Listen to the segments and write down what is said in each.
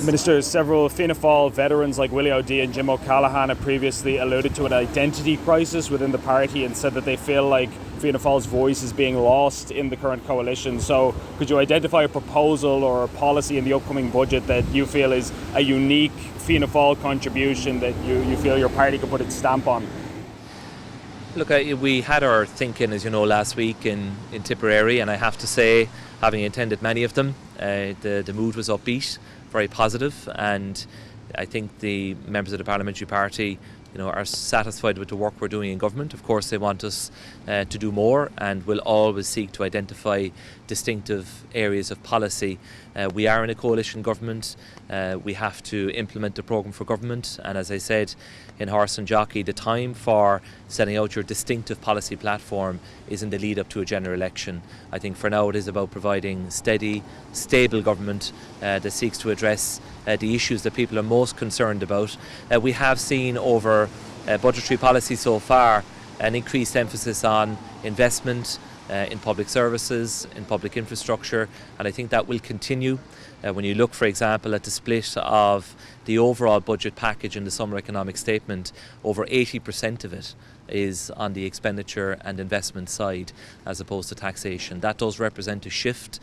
Minister, several Fianna Fáil veterans like Willie O'Dea and Jim O'Callaghan have previously alluded to an identity crisis within the party and said that they feel like Fianna Fáil's voice is being lost in the current coalition. So could you identify a proposal or a policy in the upcoming budget that you feel is a unique Fianna Fáil contribution that you feel your party could put its stamp on? Look, we had our thinking, as you know, last week in Tipperary, and I have to say, having attended many of them, the mood was upbeat, very positive, and I think the members of the parliamentary party are satisfied with the work we're doing in government. Of course, they want us to do more, and will always seek to identify distinctive areas of policy. We are in a coalition government. We have to implement the programme for government, and as I said in Horse and Jockey, the time for setting out your distinctive policy platform is in the lead up to a general election. I think for now it is about providing steady, stable government that seeks to address the issues that people are most concerned about. We have seen over budgetary policy so far an increased emphasis on investment in public services, in public infrastructure, and I think that will continue. When you look, for example, at the split of the overall budget package in the summer economic statement, over 80% of it is on the expenditure and investment side as opposed to taxation. That does represent a shift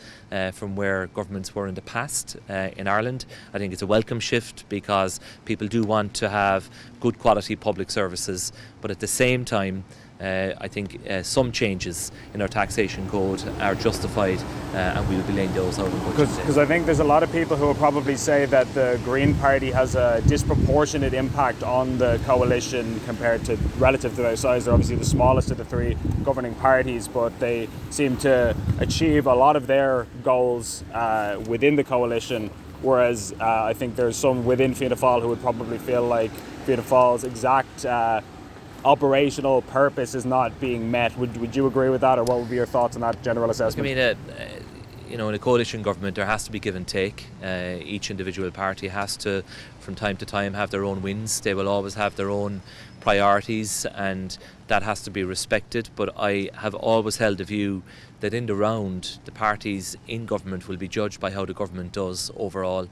from where governments were in the past in Ireland. I think it's a welcome shift because people do want to have good quality public services, but at the same time I think some changes in our taxation code are justified, and we will be laying those out in budget. Because I think there's a lot of people who will probably say that the Green Party has a disproportionate impact on the coalition compared to relative to their size. They're obviously the smallest of the three governing parties, but they seem to achieve a lot of their goals within the coalition. Whereas I think there's some within Fianna Fáil who would probably feel like Fianna Fáil's exact operational purpose is not being met. Would you agree with that, or what would be your thoughts on that general assessment? I mean, in a coalition government there has to be give and take. Each individual party has to, from time to time, have their own wins. They will always have their own priorities, and that has to be respected. But I have always held the view that in the round the parties in government will be judged by how the government does overall,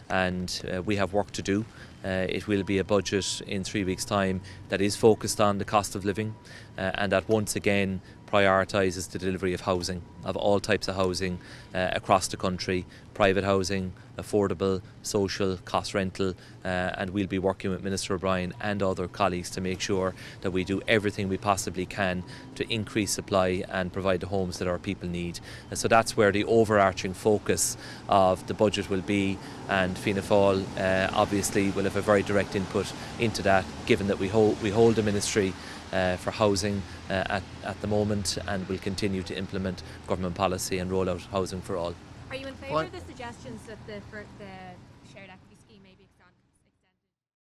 and we have work to do. It will be a budget in 3 weeks' time that is focused on the cost of living and that once again prioritises the delivery of housing, of all types of housing across the country, private housing, affordable, social, cost rental, and we'll be working with Minister O'Brien and other colleagues to make sure that we do everything we possibly can to increase supply and provide the homes that our people need. And so that's where the overarching focus of the budget will be, and Fianna Fáil obviously will have a very direct input into that, given that we hold the ministry for housing at the moment, and will continue to implement government policy and roll out housing for all. Are you in favour of the suggestions that the shared